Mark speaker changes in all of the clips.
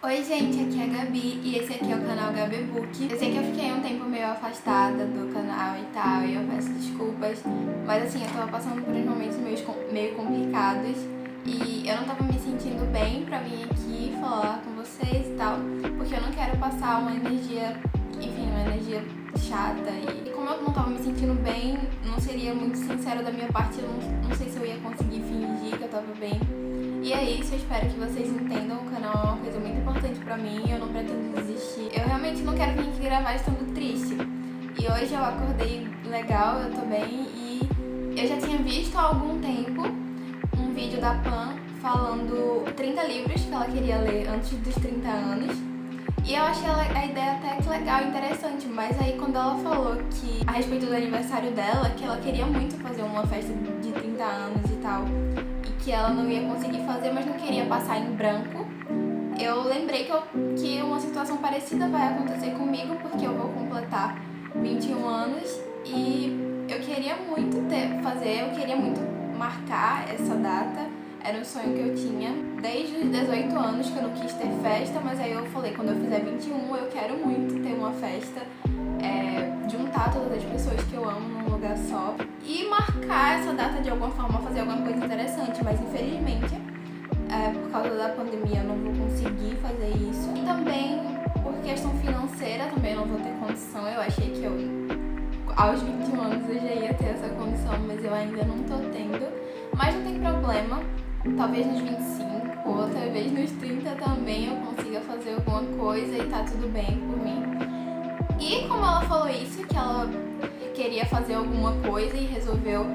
Speaker 1: Oi gente, aqui é a Gabi e esse aqui é o canal Gabi Book. Eu sei que eu fiquei um tempo meio afastada do canal e tal, e eu peço desculpas, mas assim, eu tava passando por uns momentos meio complicados e eu não tava me sentindo bem pra vir aqui falar com vocês e tal, porque eu não quero passar uma energia, enfim, uma energia chata, e como eu não tava me sentindo bem, não seria muito sincero da minha parte, eu não sei se eu ia conseguir fingir que eu tava bem. E é isso, eu espero que vocês entendam, o canal é uma coisa muito importante pra mim, eu não pretendo desistir. Eu realmente não quero vir aqui gravar estando triste. E hoje eu acordei legal, eu tô bem, e eu já tinha visto há algum tempo um vídeo da Pan falando 30 livros que ela queria ler antes dos 30 anos. E eu achei a ideia até que legal e interessante, mas aí quando ela falou que, a respeito do aniversário dela, que ela queria muito fazer uma festa de 30 anos e tal, que ela não ia conseguir fazer, mas não queria passar em branco, eu lembrei que uma situação parecida vai acontecer comigo, porque eu vou completar 21 anos e eu queria muito eu queria muito marcar essa data. Era um sonho que eu tinha desde os 18 anos, que eu não quis ter festa, mas aí eu falei, quando eu fizer 21, eu quero muito ter uma festa, juntar todas as pessoas que eu amo num lugar só e marcar essa data de alguma forma, fazer alguma coisa interessante, mas infelizmente, por causa da pandemia, eu não vou conseguir fazer isso. E também, por questão financeira, também eu não vou ter condição. Eu achei que aos 21 anos eu já ia ter essa condição, mas eu ainda não tô tendo. Mas não tem problema, talvez nos 25 ou talvez nos 30 também eu consiga fazer alguma coisa e tá tudo bem por mim. E como ela falou isso, que ela queria fazer alguma coisa e resolveu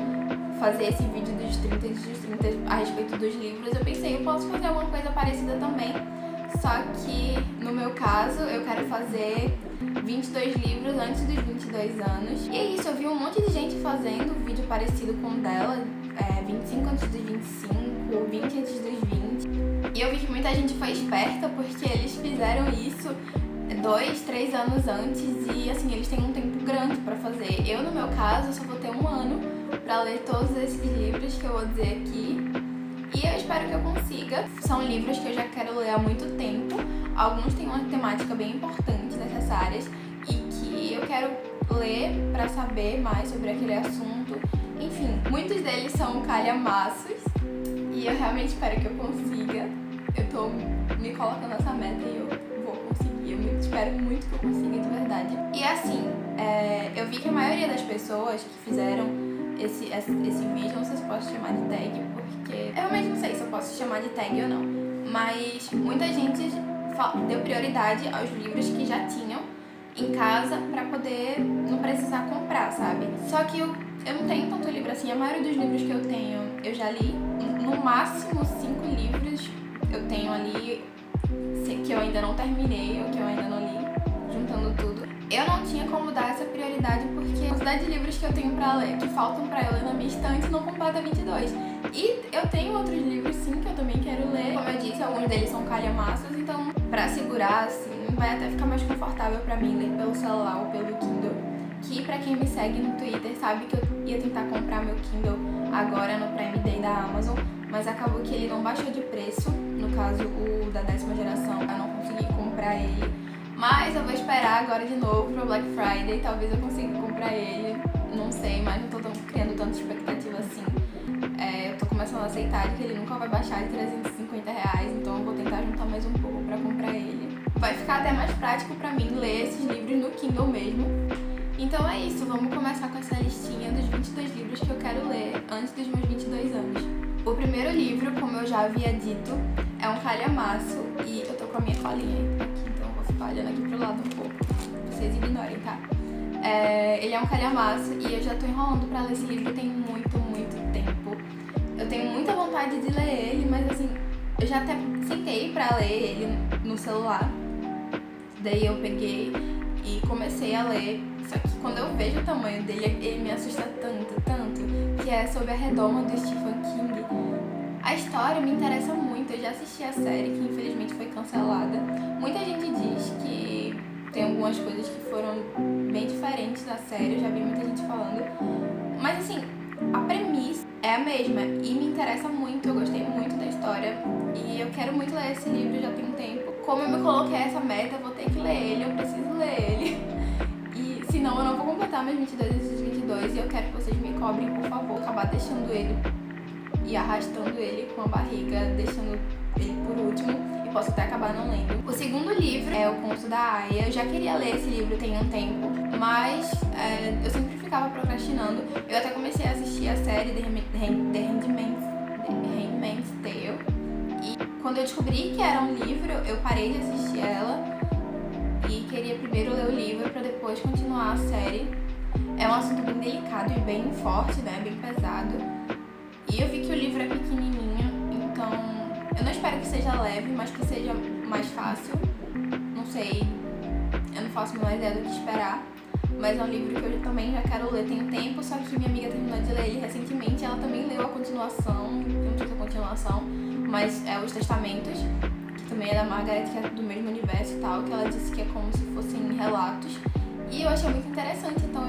Speaker 1: fazer esse vídeo dos 30 a respeito dos livros, eu pensei, eu posso fazer alguma coisa parecida também, só que no meu caso eu quero fazer 22 livros antes dos 22 anos. E é isso, eu vi um monte de gente fazendo um vídeo parecido com o dela, 25 antes dos 25, 20 antes dos 20. E eu vi que muita gente foi esperta porque eles fizeram isso 2, 3 anos antes e assim, eles têm um tempo grande pra fazer. Eu, no meu caso, só vou ter um ano pra ler todos esses livros que eu vou dizer aqui. E eu espero que eu consiga. São livros que eu já quero ler há muito tempo. Alguns têm uma temática bem importante, necessárias, e que eu quero ler pra saber mais sobre aquele assunto. Enfim, muitos deles são calhamaços e eu realmente espero que eu consiga. Eu tô me colocando essa meta e eu vou conseguir. Eu espero muito que eu consiga, de verdade. E assim, eu vi que a maioria das pessoas que fizeram esse vídeo, não sei se eu posso chamar de tag, porque eu realmente não sei se eu posso chamar de tag ou não, mas muita gente deu prioridade aos livros que já tinham em casa pra poder não precisar comprar, sabe? Só que eu não tenho tanto livro assim. A maioria dos livros que eu tenho eu já li, no máximo 5 livros eu tenho ali que eu ainda não terminei ou que eu ainda não li, juntando tudo. Eu não tinha como dar essa prioridade porque a quantidade de livros que eu tenho pra ler, que faltam pra eu ler na minha estante, não completa 22. E eu tenho outros livros sim que eu também quero ler. Como eu disse, alguns deles são calhamaços, então pra segurar assim, vai até ficar mais confortável pra mim ler pelo celular ou pelo Kindle. Que pra quem me segue no Twitter sabe que eu ia tentar comprar meu Kindle agora no Prime Day da Amazon, mas acabou que ele não baixou de preço, no caso o da 10ª geração, eu não consegui comprar ele. Mas eu vou esperar agora de novo pro Black Friday, talvez eu consiga comprar ele, não sei, mas não tô criando tanta expectativa assim. Eu tô começando a aceitar que ele nunca vai baixar de R$350, então eu vou tentar juntar mais um pouco pra comprar ele. Vai ficar até mais prático pra mim ler esses livros no Kindle mesmo. Então é isso, vamos começar com essa listinha dos 22 livros que eu quero ler antes dos meus 22 anos. O primeiro livro, como eu já havia dito, é um calhamaço e eu tô com a minha colinha aqui, então eu vou ficar olhando aqui pro lado um pouco, vocês ignorem, tá? Ele é um calhamaço e eu já tô enrolando pra ler esse livro tem muito tempo. Eu tenho muita vontade de ler ele, mas assim, eu já até sentei pra ler ele no celular, daí eu peguei e comecei a ler. Só que quando eu vejo o tamanho dele, ele me assusta tanto, que é sobre a redoma do Stephen King. A história me interessa muito, eu já assisti a série, que infelizmente foi cancelada. Muita gente diz que tem algumas coisas que foram bem diferentes na série, eu já vi muita gente falando. Mas assim, a premissa é a mesma e me interessa muito, eu gostei muito da história. E eu quero muito ler esse livro, já tem um tempo. como eu me coloquei essa meta, eu vou ter que ler ele, eu preciso ler ele. E senão eu não vou completar meus 22 esses 22 e eu quero que vocês me cobrem, por favor. Acabar deixando ele e arrastando ele com a barriga, deixando ele por último e posso até acabar não lendo. O segundo livro é O Conto da Aya. Eu já queria ler esse livro tem um tempo, mas eu sempre ficava procrastinando. Eu até comecei a assistir a série The Handmaid's Tale e quando eu descobri que era um livro, eu parei de assistir ela e queria primeiro ler o livro pra depois continuar a série. É um assunto bem delicado e bem forte, né? Bem pesado. E eu vi que o livro é pequenininho, então eu não espero que seja leve, mas que seja mais fácil. Não sei, eu não faço a menor ideia do que esperar. Mas é um livro que eu também já quero ler tem um tempo, só que minha amiga terminou de ler ele recentemente. Ela também leu a continuação, que não sei se é a continuação, mas é Os Testamentos, que também é da Margaret, que é do mesmo universo e tal, que ela disse que é como se fossem relatos. E eu achei muito interessante, então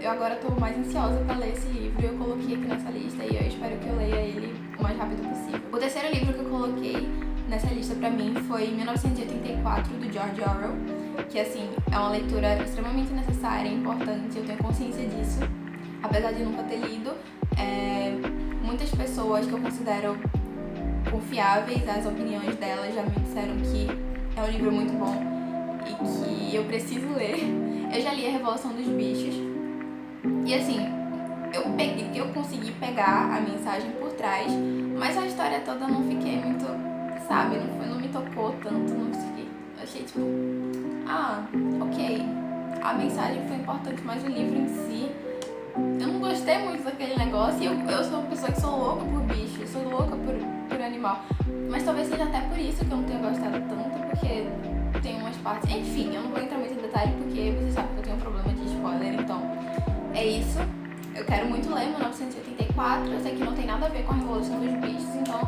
Speaker 1: eu agora tô mais ansiosa pra ler esse livro. Eu coloquei aqui nessa lista e eu espero que eu leia ele o mais rápido possível. O terceiro livro que eu coloquei nessa lista pra mim foi 1984, do George Orwell, que assim, é uma leitura extremamente necessária e importante, eu tenho consciência disso, apesar de nunca ter lido. Muitas pessoas que eu considero confiáveis, as opiniões delas já me disseram que é um livro muito bom e que eu preciso ler. Eu já li A Revolução dos Bichos e assim, eu consegui pegar a mensagem por trás, mas a história toda eu não fiquei muito, sabe, não me tocou tanto, não fiquei, eu achei tipo, ok, a mensagem foi importante, mas o livro em si, eu não gostei muito daquele negócio. E eu sou uma pessoa que sou louca por bicho, sou louca por animal, mas talvez seja até por isso que eu não tenha gostado tanto, porque tem umas partes, enfim, eu não vou entrar muito em detalhe porque vocês sabem que eu tenho um problema de spoiler, então é isso. Eu quero muito ler 1984, eu sei que não tem nada a ver com a Revolução dos Bichos, então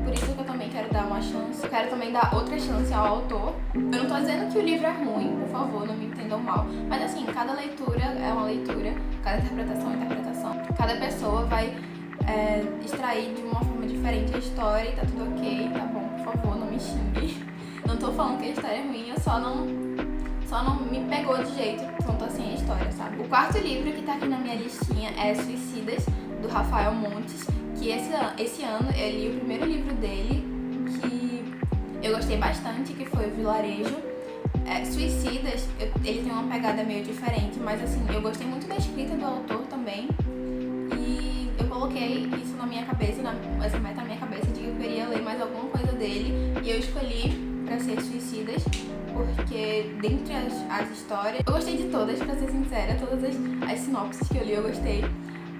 Speaker 1: por isso que eu também quero dar uma chance. Eu quero também dar outra chance ao autor. Eu não tô dizendo que o livro é ruim, por favor, não me entendam mal, mas assim, cada leitura é uma leitura, cada interpretação é uma interpretação. Cada pessoa vai extrair de uma forma diferente a história e tá tudo ok, tá bom, por favor, não me xingue. Não tô falando que a história é ruim, eu só não me pegou de jeito, tanto assim a história, sabe? O quarto livro que tá aqui na minha listinha é Suicidas, do Rafael Montes, que esse ano eu li o primeiro livro dele, que eu gostei bastante, que foi O Vilarejo. Suicidas, ele tem uma pegada meio diferente, mas assim, eu gostei muito da escrita do autor também, e eu coloquei isso na minha cabeça, essa meta na minha cabeça de que eu queria ler mais alguma coisa dele, e eu escolhi pra ser Suicidas, porque dentre as histórias, eu gostei de todas, pra ser sincera, todas as sinopses que eu li eu gostei,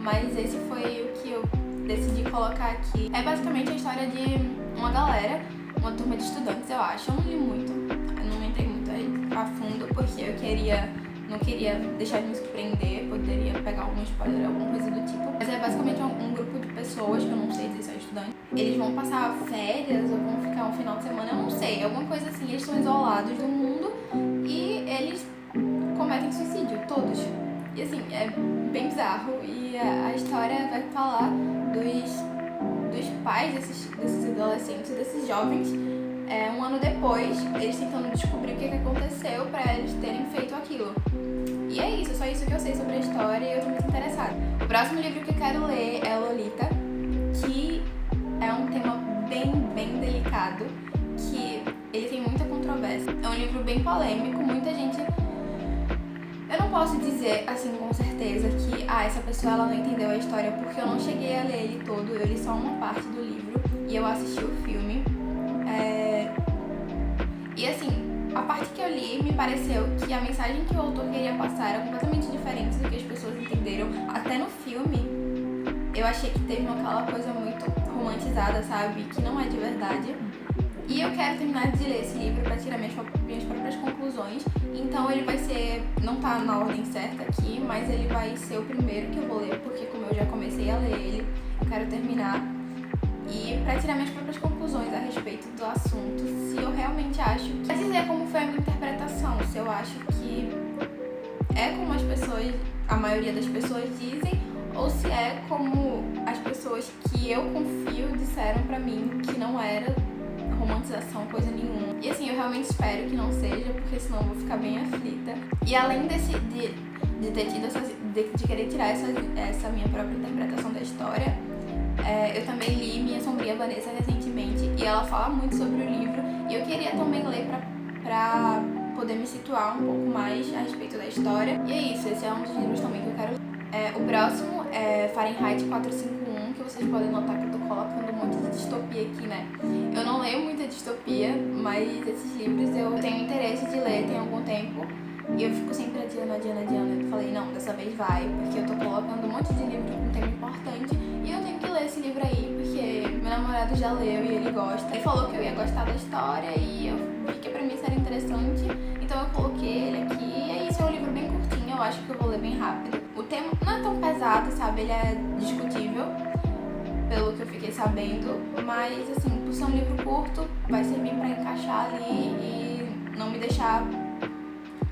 Speaker 1: mas esse foi o que eu decidi colocar aqui. É basicamente a história de uma galera, uma turma de estudantes, eu acho. Eu não li muito, eu não entrei muito a fundo, porque eu não queria deixar de me surpreender, poderia pegar algum spoiler, alguma coisa do tipo. Mas é basicamente um grupo de pessoas, que eu não sei se são estudantes. Eles vão passar férias ou vão ficar um final de semana, eu não sei, alguma coisa assim. Eles estão isolados do mundo e eles cometem suicídio, todos. E assim, é bem bizarro. E a história vai falar dos pais desses adolescentes, desses jovens, um ano depois, eles tentando descobrir o que aconteceu pra eles terem feito aquilo. E é isso, só isso que eu sei sobre a história e eu tô muito interessada. O próximo livro que eu quero ler é Lolita, que é um tema bem delicado, que ele tem muita controvérsia. É um livro bem polêmico, muita gente... Eu não posso dizer, assim, com certeza que essa pessoa ela não entendeu a história, porque eu não cheguei a ler ele todo, eu li só uma parte do livro e eu assisti o filme. E assim, a parte que eu li me pareceu que a mensagem que o autor queria passar era completamente diferente do que as pessoas entenderam. Até no filme, eu achei que teve aquela coisa muito romantizada, sabe? Que não é de verdade. E eu quero terminar de ler esse livro pra tirar minhas próprias conclusões. Então ele vai ser, não tá na ordem certa aqui, mas ele vai ser o primeiro que eu vou ler, porque como eu já comecei a ler ele, eu quero terminar. E pra tirar minhas próprias conclusões a respeito do assunto, se eu realmente acho que... Pra dizer como foi a minha interpretação, se eu acho que é como as pessoas, a maioria das pessoas dizem, ou se é como as pessoas que eu confio disseram pra mim que não era romantização, coisa nenhuma. E assim, eu realmente espero que não seja, porque senão eu vou ficar bem aflita. E além de ter tido de querer tirar essa minha própria interpretação da história, eu também li Minha Sombria Vanessa recentemente, e ela fala muito sobre o livro, e eu queria também ler pra poder me situar um pouco mais a respeito da história. E é isso, esse é um dos livros também que eu quero ler. O próximo é Fahrenheit 451, que vocês podem notar que eu tô colocando um monte de distopia aqui, né? Eu não leio muita distopia, mas esses livros eu tenho interesse de ler tem algum tempo. E eu fico sempre adiando. Eu falei, não, dessa vez vai, porque eu tô colocando um monte de livro com um tema importante e eu tenho que ler esse livro aí, porque meu namorado já leu e ele gosta. Ele falou que eu ia gostar da história e eu vi que pra mim seria interessante, então eu coloquei ele aqui. E é isso, é um livro bem curtinho, eu acho que eu vou ler bem rápido. O tema não é tão pesado, sabe? Ele é discutível, pelo que eu fiquei sabendo, mas assim, por ser um livro curto, vai servir pra encaixar ali e não me deixar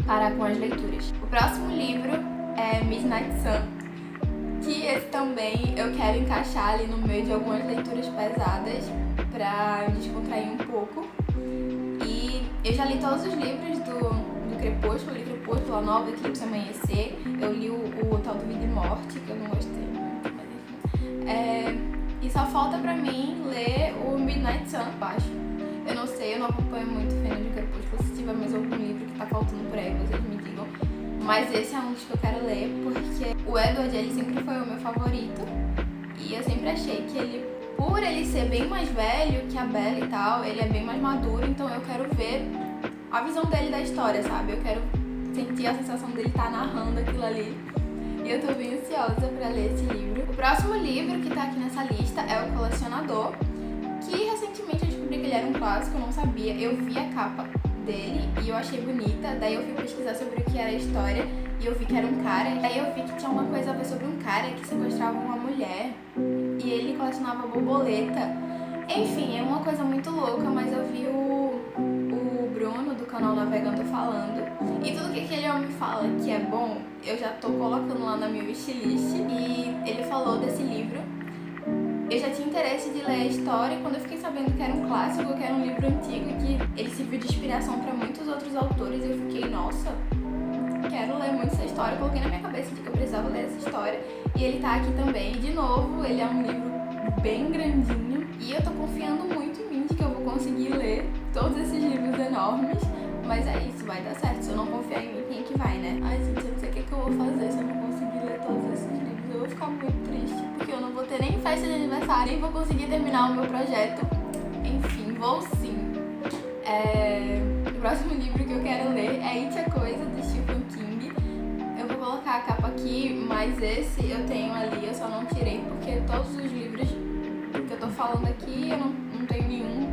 Speaker 1: parar com as leituras. O próximo livro é Midnight Sun, que esse também eu quero encaixar ali no meio de algumas leituras pesadas pra me descontrair um pouco. E eu já li todos os livros do Crepúsculo, li Crepúsculo, A Nova, Eclipse, Amanhecer. Eu li o tal do Vida e Morte, que eu não gostei muito, mas enfim. E só falta pra mim ler o Midnight Sun, eu acho. Eu não sei, eu não acompanho muito o fandom de Crepúsculo. Se tiver mais algum livro que tá faltando por aí, vocês me digam. Mas esse é um dos que eu quero ler, porque o Edward, ele sempre foi o meu favorito. E eu sempre achei que ele, por ele ser bem mais velho que a Bella e tal, ele é bem mais maduro. Então eu quero ver a visão dele da história, sabe? Eu quero sentir a sensação dele estar narrando aquilo ali. E eu tô bem ansiosa pra ler esse livro. O próximo livro que tá aqui nessa lista é O Colecionador, que recentemente eu descobri que ele era um clássico, eu não sabia. Eu vi a capa dele e eu achei bonita, daí eu fui pesquisar sobre o que era a história e eu vi que era um cara. Daí eu vi que tinha uma coisa a ver sobre um cara que sequestrava uma mulher e ele colecionava borboleta. Enfim, é uma coisa muito louca, mas eu vi o Bruno do canal Navegando falando, e tudo que aquele homem fala que é bom, eu já tô colocando lá na minha wishlist. E ele falou desse livro. Eu já tinha interesse de ler a história quando eu fiquei sabendo que era um clássico, que era um livro antigo e que ele serviu de inspiração para muitos outros autores. E eu fiquei, nossa, quero ler muito essa história. Eu coloquei na minha cabeça de que eu precisava ler essa história. E ele tá aqui também. De novo, ele é um livro bem grandinho e eu tô confiando muito em mim de que eu vou conseguir ler todos esses livros enormes. Mas é isso, vai dar certo. Se eu não confiar em mim, quem é que vai, né? Ai, gente, eu não sei o que eu vou fazer se eu não conseguir ler todos esses livros. Eu vou ficar muito triste, porque eu não vou ter nem festa de aniversário, nem vou conseguir terminar o meu projeto. Enfim, vou sim. O próximo livro que eu quero ler é It a Coisa, de Stephen King. Eu vou colocar a capa aqui, mas esse eu tenho ali, eu só não tirei, porque todos os livros que eu tô falando aqui, eu não tenho nenhum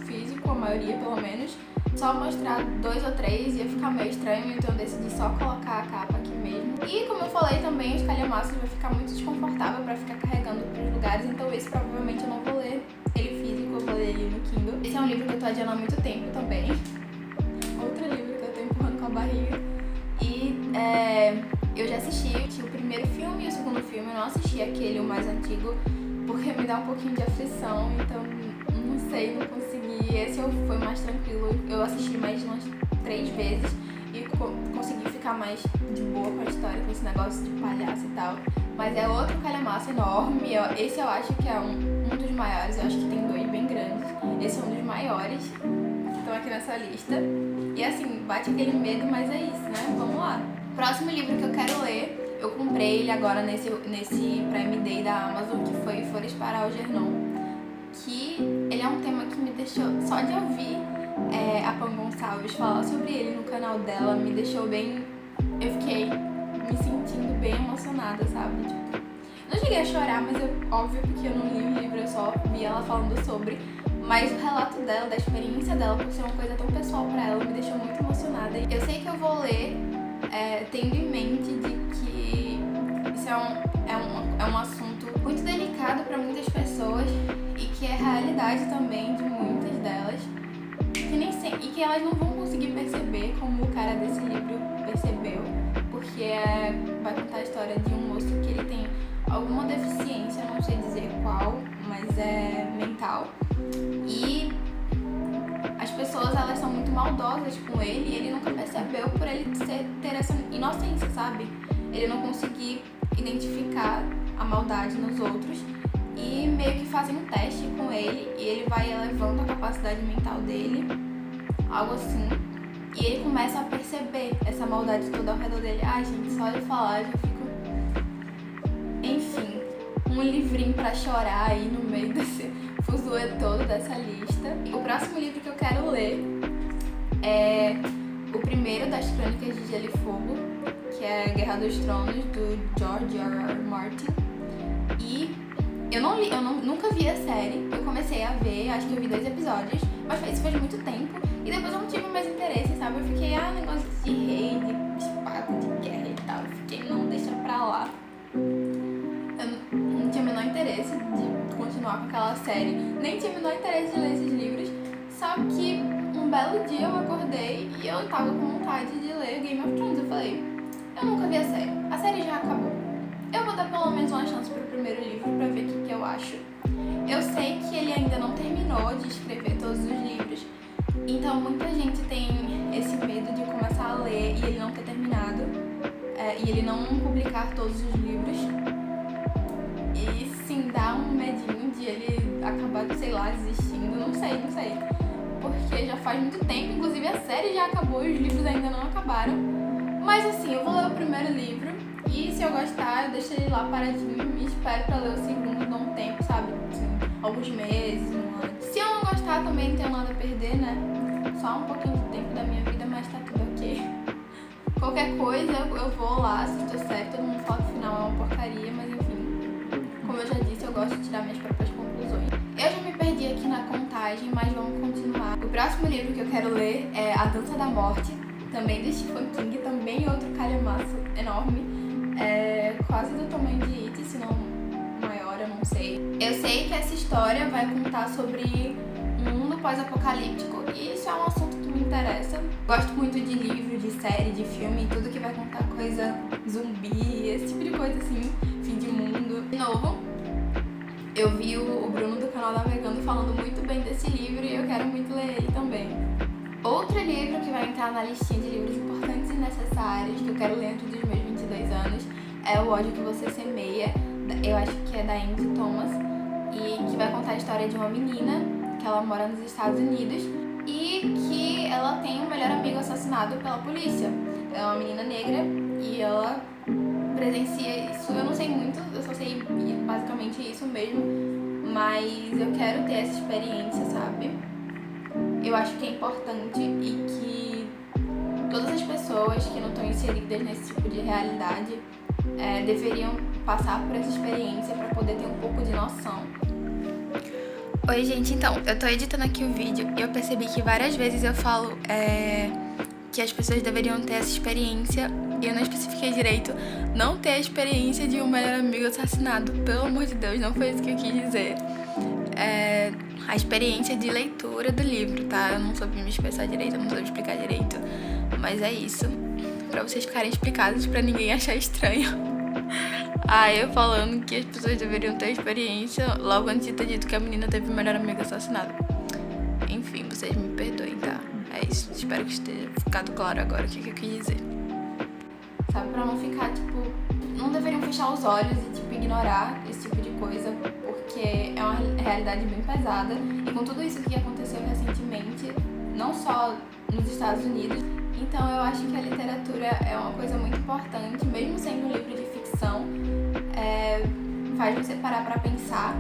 Speaker 1: físico, a maioria pelo menos. Só mostrar 2 ou 3 ia ficar meio estranho, então eu decidi só colocar a capa aqui mesmo. E como eu falei também, os calhamaços vai ficar muito desconfortável pra ficar carregando pros lugares, então esse provavelmente eu não vou ler ele físico, eu vou ler ele no Kindle. Esse é um livro que eu tô adiando há muito tempo também. Outro livro que eu tô empurrando com a barriga. E eu já assisti o primeiro filme e o segundo filme, eu não assisti aquele, o mais antigo, porque me dá um pouquinho de aflição, então não sei, não consegui. Esse foi mais tranquilo, eu assisti mais de umas 3 vezes e consegui ficar mais de boa com a história, com esse negócio de palhaço e tal. Mas é outro calhamaço enorme, esse eu acho que é um dos maiores, eu acho que tem 2 bem grandes. Esse é um dos maiores, que estão aqui nessa lista. E assim, bate aquele medo, mas é isso, né? Vamos lá. Próximo livro que eu quero ler, eu comprei ele agora nesse Prime Day da Amazon, que foi Flores para Algernon. Que ele é um tema que me deixou, só de ouvir a Pam Gonçalves falar sobre ele no canal dela, me deixou bem, eu fiquei me sentindo bem emocionada, sabe? Tipo, não cheguei a chorar, mas óbvio, porque eu não li o livro, eu só vi ela falando sobre, mas o relato dela, da experiência dela, por ser uma coisa tão pessoal pra ela, me deixou muito emocionada. Eu sei que eu vou ler tendo em mente de que isso é um assunto muito delicado pra muitas pessoas e que é realidade também de muitas delas, e que elas não vão conseguir perceber como o cara desse livro percebeu, porque vai contar a história de um moço que ele tem alguma deficiência, não sei dizer qual, mas é mental, e as pessoas, elas são muito maldosas com ele e ele nunca percebeu por ele ter essa inocência, sabe? Ele não conseguir identificar a maldade nos outros e meio que fazem um teste com ele e ele vai elevando a capacidade mental dele, algo assim, e ele começa a perceber essa maldade toda ao redor dele. Ai, gente, só de falar já fico... Enfim, um livrinho pra chorar aí no meio desse fuzuê todo dessa lista. O próximo livro que eu quero ler é o primeiro das Crônicas de Gelo e Fogo, que é Guerra dos Tronos, do George R.R. Martin. E eu nunca vi a série, eu comecei a ver, acho que eu vi 2 episódios, mas isso faz muito tempo, e depois eu não tive mais interesse, sabe? Eu fiquei, negócio de rei, de espada, de guerra e tal, eu fiquei, não, deixa pra lá. Eu não tinha o menor interesse de continuar com aquela série, nem tinha o menor interesse de ler esses livros, só que um belo dia eu acordei e eu tava com vontade de ler Game of Thrones. Eu falei, eu nunca vi a série já acabou. Eu vou dar pelo menos uma chance pro primeiro livro pra ver o que eu acho. Eu sei que ele ainda não terminou de escrever todos os livros, então muita gente tem esse medo de começar a ler e ele não ter terminado, e ele não publicar todos os livros. E sim, dá um medinho de ele acabar, sei lá, desistindo, não sei. Porque já faz muito tempo, inclusive a série já acabou e os livros ainda não acabaram. Mas assim, eu vou ler o primeiro livro e se eu gostar, eu deixo ele lá paradinho e espero pra ler o segundo, dou um tempo, sabe? Assim, alguns meses, um ano. Se eu não gostar, também não tenho nada a perder, né? Só um pouquinho de tempo da minha vida, mas tá tudo ok. Qualquer coisa, eu vou lá, assisto a série, todo mundo fala que o final é uma porcaria, mas enfim. Como eu já disse, eu gosto de tirar minhas próprias conclusões. Eu já me perdi aqui na contagem, mas vamos continuar. O próximo livro que eu quero ler é A Dança da Morte, também do Stephen King, também outro calhamaço enorme. É quase do tamanho de It, se não maior, eu não sei. Eu sei que essa história vai contar sobre um mundo pós-apocalíptico e isso é um assunto que me interessa. Gosto muito de livro, de série, de filme, tudo que vai contar coisa zumbi, esse tipo de coisa assim, fim de mundo. De novo, eu vi o Bruno do canal Navegando falando muito bem desse livro e eu quero muito ler ele também. Outro livro que vai entrar na listinha de livros importantes e necessários que eu quero ler antes dos meus 22 anos é O Ódio que Você Semeia, eu acho que é da Andy Thomas, e que vai contar a história de uma menina que ela mora nos Estados Unidos e que ela tem um melhor amigo assassinado pela polícia. É uma menina negra e ela presencia isso. Eu não sei muito, eu só sei basicamente isso mesmo, mas eu quero ter essa experiência, sabe? Eu acho que é importante e que todas as pessoas que não estão inseridas nesse tipo de realidade deveriam passar por essa experiência para poder ter um pouco de noção. Oi, gente, então, eu tô editando aqui o vídeo e eu percebi que várias vezes eu falo que as pessoas deveriam ter essa experiência e eu não especifiquei direito, não ter a experiência de um melhor amigo assassinado, pelo amor de Deus, não foi isso que eu quis dizer. A experiência de leitura do livro, tá? Eu não soube me expressar direito, eu não soube explicar direito, mas é isso, pra vocês ficarem explicados, pra ninguém achar estranho. Eu falando que as pessoas deveriam ter experiência logo antes de ter dito que a menina teve o melhor amigo assassinado. Enfim, vocês me perdoem, tá? É isso, espero que esteja ficado claro agora o que eu quis dizer. Sabe, pra não ficar, não deveriam fechar os olhos e, ignorar esse tipo de coisa, porque é uma realidade bem pesada. E com tudo isso que aconteceu recentemente, não só nos Estados Unidos, então eu acho que a literatura é uma coisa muito importante, mesmo sendo um livro de ficção, faz você parar pra pensar.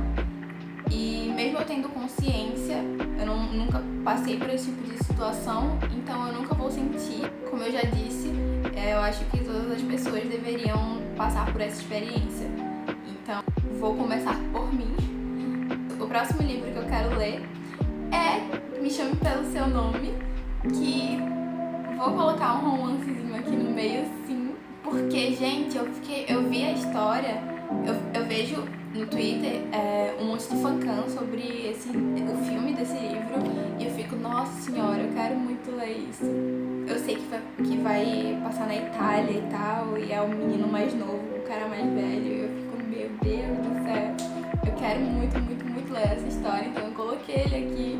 Speaker 1: E mesmo eu tendo consciência, eu nunca passei por esse tipo de situação, então eu nunca vou sentir. Como eu já disse, eu acho que todas as pessoas deveriam passar por essa experiência. Então, vou começar por mim. O próximo livro que eu quero ler é Me Chame Pelo Seu Nome, que vou colocar um romancezinho aqui no meio, sim, porque, gente, eu vi a história, eu vejo no Twitter um monte de fancam sobre o filme desse livro e eu fico, nossa senhora, eu quero muito ler isso. Eu sei que vai passar na Itália e tal, e é o menino mais novo, o cara mais velho, e eu fico, meu Deus do céu, eu quero muito, muito, muito ler essa história, então eu coloquei ele aqui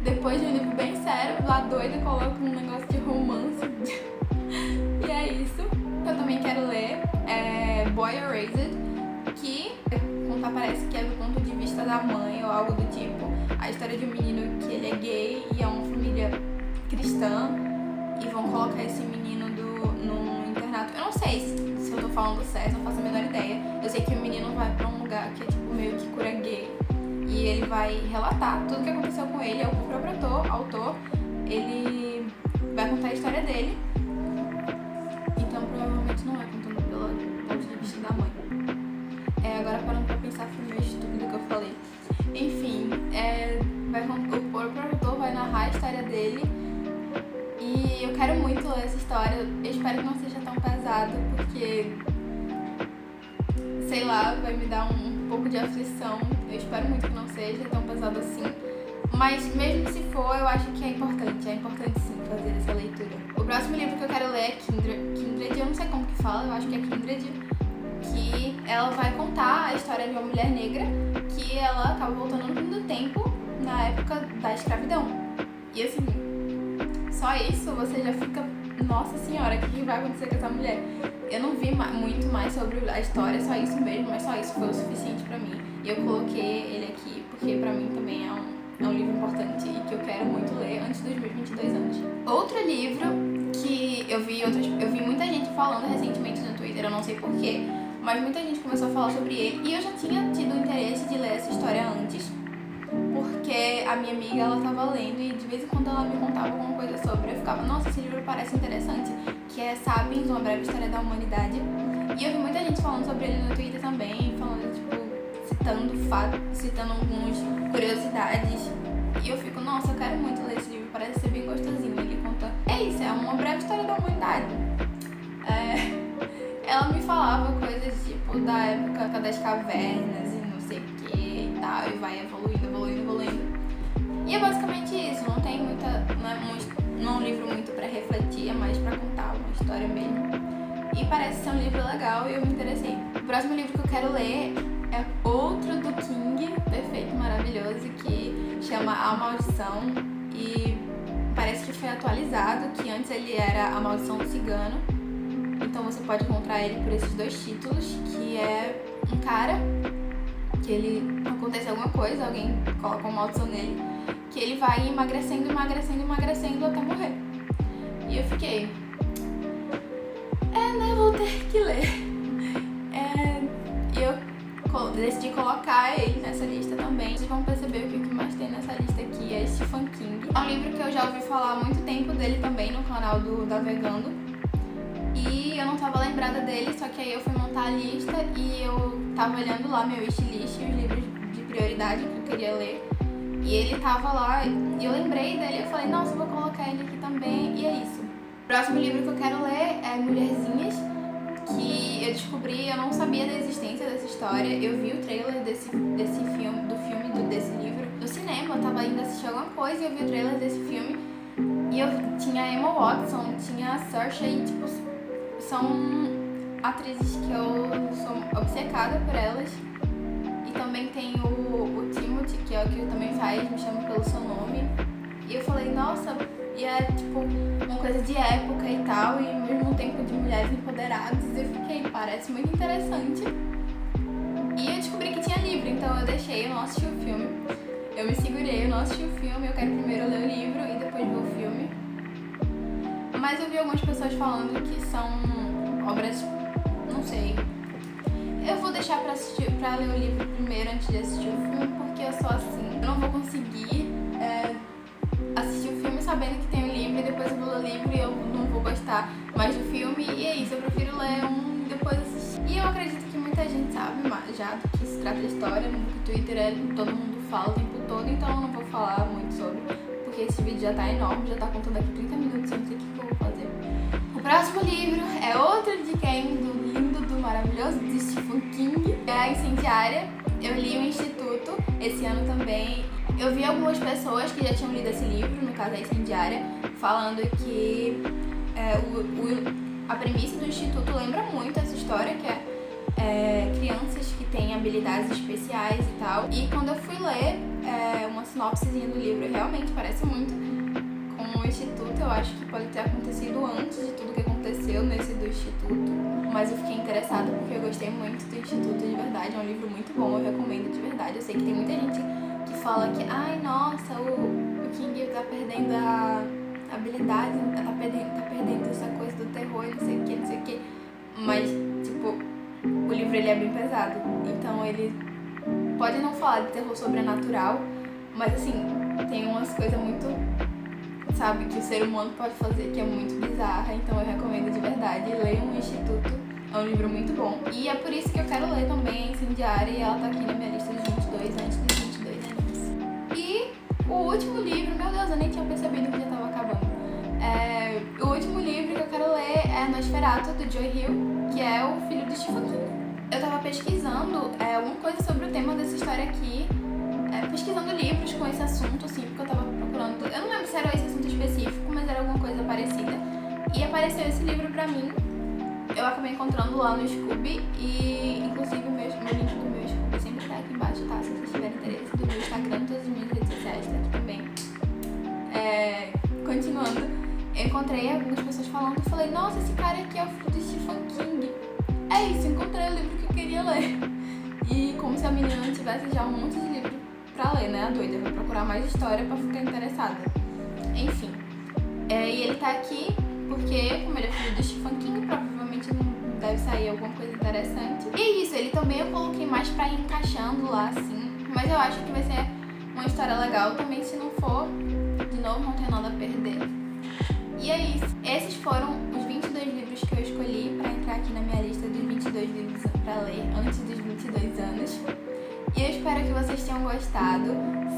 Speaker 1: depois de um livro bem sério, lá doida, coloca um negócio de romance. E é isso. Eu também quero ler Boy Erased, que parece que é do ponto de vista da mãe ou algo do tipo. A história de um menino que ele é gay e é uma família cristã e vão colocar esse menino num internato. Eu não sei se eu tô falando certo, não faço a menor ideia. Eu sei que o menino vai pra um lugar que é tipo meio que cura gay e ele vai relatar tudo o que aconteceu com ele. É o próprio autor, ele vai contar a história dele. Então provavelmente não é contando pelo ponto de vista da mãe. Agora parando pra pensar, foi meio estúpido que eu falei. Enfim, o próprio autor vai narrar a história dele e eu quero muito ler essa história. Eu espero que não seja tão pesado, porque, sei lá, vai me dar um pouco de aflição. Eu espero muito que não seja tão pesado assim. Mas mesmo se for, eu acho que é importante sim fazer essa leitura. O próximo livro que eu quero ler é Kindred, eu não sei como que fala, eu acho que é Kindred, que ela vai contar a história de uma mulher negra que ela acaba voltando no fim do tempo, na época da escravidão. E assim, só isso você já fica, nossa senhora, o que vai acontecer com essa mulher? Eu não vi muito mais sobre a história, só isso mesmo, mas só isso foi o suficiente pra mim. E eu coloquei ele aqui porque pra mim também é um livro importante e que eu quero muito ler antes dos meus 22 anos. Outro livro que eu vi muita gente falando recentemente no Twitter, eu não sei porquê, mas muita gente começou a falar sobre ele e eu já tinha tido o interesse de ler essa história antes, porque a minha amiga, ela tava lendo e de vez em quando ela me contava alguma coisa sobre, eu ficava, nossa, esse livro parece interessante, que é Sapiens, uma breve história da humanidade. E eu vi muita gente falando sobre ele no Twitter também, falando, tipo, citando algumas curiosidades. E eu fico, nossa, eu quero muito ler esse livro, parece ser bem gostosinho. Ele conta, é uma breve história da humanidade. Ela me falava coisas tipo da época das cavernas e não sei o que e tal, e vai evoluindo. E é basicamente isso, não tem muita. Não é um livro muito pra refletir, é mais pra contar uma história mesmo. E parece ser um livro legal e eu me interessei. O próximo livro que eu quero ler é outro do King, perfeito, maravilhoso, que chama A Maldição. E parece que foi atualizado, que antes ele era A Maldição do Cigano. Então você pode encontrar ele por esses dois títulos, que é um cara que ele acontece alguma coisa, alguém coloca uma maldição nele, que ele vai emagrecendo até morrer. E eu fiquei, né, vou ter que ler. E eu decidi colocar ele nessa lista também. Vocês vão perceber o que mais tem nessa lista aqui é Stephen King. É um livro que eu já ouvi falar há muito tempo dele também no canal do Navegando. E eu não tava lembrada dele, só que aí eu fui montar a lista e eu tava olhando lá meu wishlist, os livros de prioridade que eu queria ler. E ele tava lá e eu lembrei dele e eu falei, nossa, eu vou colocar ele aqui também, e é isso. O próximo livro que eu quero ler é Mulherzinhas, que eu descobri, eu não sabia da existência dessa história. Eu vi o trailer desse filme, desse livro no cinema, eu tava indo assistir alguma coisa e eu vi o trailer desse filme. E eu tinha a Emma Watson, tinha a Saoirse e tipo, são atrizes que eu sou obcecada por elas. E também tem o Timothy, que é o que também faz Me Chama Pelo Seu Nome. E eu falei, nossa, e é tipo uma coisa de época e tal, e ao mesmo tempo de mulheres empoderadas. Eu fiquei, parece muito interessante. E eu descobri que tinha livro, então eu deixei, eu não assisti o filme. Eu me segurei, eu não assisti o filme, eu quero primeiro ler o livro e depois ver o filme. Mas eu vi algumas pessoas falando que são obras, não sei. Eu vou deixar pra ler o livro primeiro antes de assistir o filme, porque eu sou assim. Eu não vou conseguir assistir o filme sabendo que tem o livro e depois eu vou ler o livro e eu não vou gostar mais do filme. E é isso, eu prefiro ler um e depois assistir. E eu acredito que muita gente sabe já do que se trata a história, no Twitter todo mundo fala o tempo todo, então eu não vou falar muito sobre, porque esse vídeo já tá enorme, já tá contando aqui 30 minutos, eu não sei o que eu vou fazer. O próximo livro é outro de quem? Do lindo, do maravilhoso, de Stephen King, é A Incendiária. Eu li O Instituto esse ano também. Eu vi algumas pessoas que já tinham lido esse livro, no caso A Incendiária, falando que a premissa do Instituto lembra muito essa história, que é crianças que têm habilidades especiais e tal. E quando eu fui ler uma sinopsezinha do livro, realmente parece muito com o Instituto. Eu acho que pode ter acontecido antes de tudo que aconteceu nesse do Instituto, mas eu fiquei interessada porque eu gostei muito do Instituto, de verdade. É um livro muito bom, eu recomendo de verdade. Eu sei que tem muita gente que fala que, ai, nossa, o King tá perdendo a habilidade, tá perdendo essa coisa do terror e não sei o que. Mas, tipo, o livro ele é bem pesado, então ele pode não falar de terror sobrenatural, mas assim, tem umas coisas muito, sabe, que o ser humano pode fazer que é muito bizarra, então eu recomendo de verdade. Leiam o Instituto, é um livro muito bom. E é por isso que eu quero ler também a Incendiária, e ela tá aqui na minha lista dos 22 antes dos 22 anos. E o último livro, meu Deus, eu nem tinha percebido que já tava acabando. O último livro que eu quero ler é Nosferatu, do Joe Hill, que é o filho do Stephen King. Eu tava pesquisando alguma coisa sobre o tema dessa história aqui, pesquisando livros com esse assunto, assim, porque eu tava procurando. Eu não lembro se era esse assunto específico, mas era alguma coisa parecida. E apareceu esse livro pra mim. Eu acabei encontrando lá no Scooby, e inclusive o link do meu Scooby sempre tá aqui embaixo, tá? Se vocês tiverem interesse, do meu Instagram, todas as minhas redes sociais tá aqui também. Continuando, eu encontrei algumas pessoas falando e falei, nossa, esse cara aqui é o filho do Stephen King. É isso, encontrei o livro que eu queria ler. E como se a menina não tivesse já um monte de livro pra ler, né? A doida, vai procurar mais história pra ficar interessada. Enfim. E ele tá aqui porque, como ele é filho do Stephen King, provavelmente não deve sair alguma coisa interessante. E é isso, ele também eu coloquei mais pra ir encaixando lá, assim. Mas eu acho que vai ser uma história legal também, se não for, de novo, não tem nada a perder. E é isso. Esses foram os 22 livros que eu escolhi pra entrar aqui na minha lista dos 22 livros pra ler antes dos 22 anos. E eu espero que vocês tenham gostado.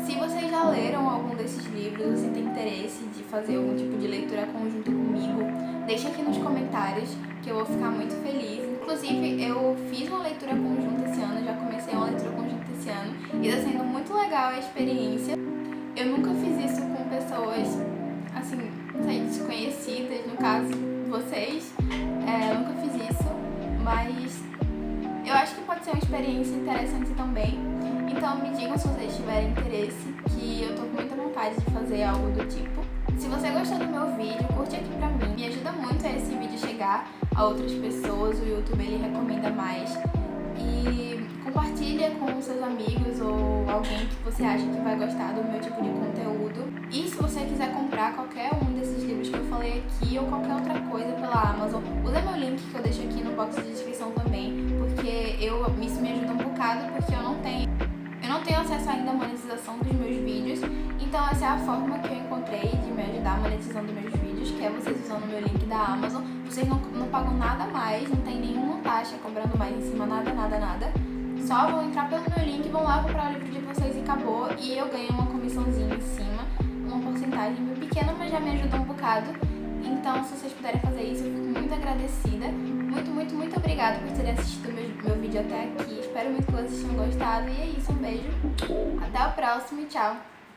Speaker 1: Se vocês já leram algum desses livros, se tem interesse de fazer algum tipo de leitura conjunta comigo, deixa aqui nos comentários que eu vou ficar muito feliz. Inclusive, eu fiz uma leitura conjunta esse ano, já comecei uma leitura conjunta esse ano, e tá sendo muito legal a experiência. Eu nunca fiz isso com pessoas, assim, desconhecidas, no caso, vocês. Eu nunca fiz isso, mas eu acho que pode ser uma experiência interessante também. Então me digam se vocês tiverem interesse, que eu tô com muita vontade de fazer algo do tipo. Se você gostou do meu vídeo, curte aqui pra mim. Me ajuda muito a esse vídeo chegar a outras pessoas, o YouTube ele recomenda mais. E compartilha com seus amigos ou alguém que você acha que vai gostar do meu tipo de conteúdo. E se você quiser comprar qualquer um desses livros que eu falei aqui ou qualquer outra coisa pela Amazon, usa meu link que eu deixo aqui no box de descrição também, porque isso me ajuda um bocado, porque eu não tenho acesso ainda à monetização dos meus vídeos. Então essa é a forma que eu encontrei de me ajudar monetizando meus vídeos, que é vocês usando o meu link da Amazon. Vocês não pagam nada mais, não tem nenhuma taxa cobrando mais em cima, nada. Só vão entrar pelo meu link, vão lá comprar o livro de vocês e acabou. E eu ganho uma comissãozinha em cima, uma porcentagem meio pequena, mas já me ajuda um bocado. Então se vocês puderem fazer isso, eu fico muito agradecida. Muito obrigada por terem assistido meu vídeo até aqui. Espero muito que vocês tenham gostado. E é isso, um beijo. Até o próximo e tchau.